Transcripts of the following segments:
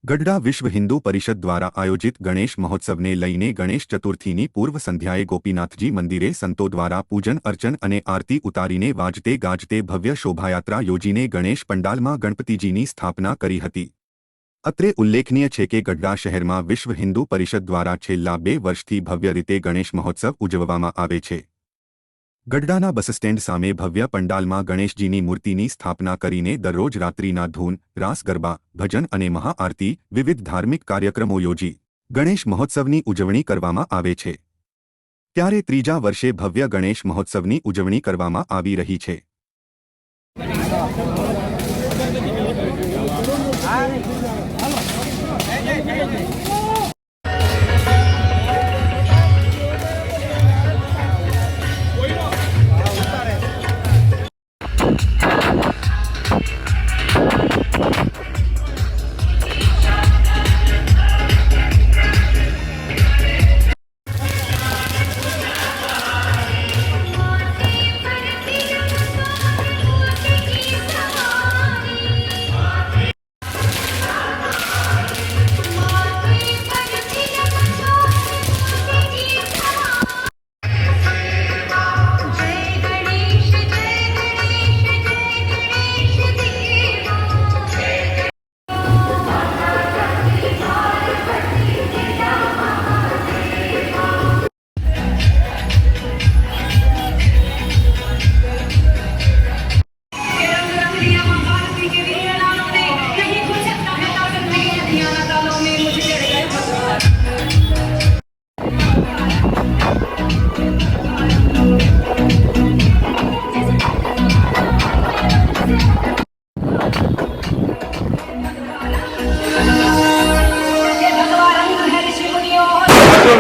ગઢડા વિશ્વ હિન્દુ પરિષદ દ્વારા આયોજિત ગણેશ મહોત્સવને લઈને ગણેશ ચતુર્થીની પૂર્વ સંધ્યાએ ગોપીનાથજી મંદિરે સંતો દ્વારા પૂજન અર્ચન અને આરતી ઉતારીને વાજતે ગાજતે ભવ્ય શોભાયાત્રા યોજીને ગણેશ પંડાલમાં ગણપતિજીની સ્થાપના કરી હતી। અત્રે ઉલ્લેખનીય છે કે ગઢડા શહેરમાં વિશ્વ હિન્દુ પરિષદ દ્વારા છેલ્લા 2 વર્ષથી ભવ્ય રીતે ગણેશ મહોત્સવ ઉજવવામાં આવે છે। ગઢડાના બસ સ્ટેન્ડ સામે ભવ્ય પંડાલમાં ગણેશજીની મૂર્તિની સ્થાપના કરીને દરરોજ રાત્રિના ધૂન, રાસ ગરબા, ભજન અને મહાઆરતી વિવિધ ધાર્મિક કાર્યક્રમો યોજી ગણેશ મહોત્સવની ઉજવણી કરવામાં આવે છે। ત્યારે ત્રીજા વર્ષે ભવ્ય ગણેશ મહોત્સવની ઉજવણી કરવામાં આવી રહી છે।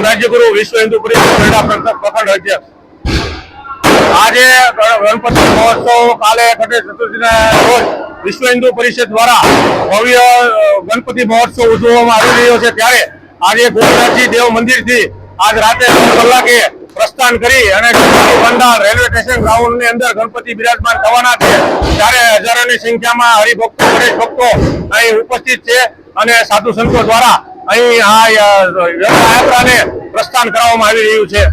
રાજ્યગુરુ વિશ્વ હિન્દુ પરિષદ ગઢડા પ્રખંડ અધ્યક્ષ। આજે ગણપતિ મહોત્સવ કાલે ગણેશ ચતુર્થીના રોજ વિશ્વ હિન્દુ પરિષદ દ્વારા ભવ્ય ગણપતિ મહોત્સવ ઉજવવામાં આવી રહ્યો છે। ત્યારે આજે ગોપીનાથજી દેવ મંદિરથી આજ રાતે 9 કલાકે પ્રસ્થાન કરી અને પંડાલ રેલવે સ્ટેશન ગ્રાઉન્ડ ની અંદર ગણપતિ બિરાજમાન થવાના છે। ત્યારે હજારોની સંખ્યામાં હરિભક્તો ગણેશ ભક્તો અહીં ઉપસ્થિત છે અને સાધુ સંતો દ્વારા અહીં આ યાત્રાને પ્રસ્થાન કરવામાં આવી રહ્યું છે।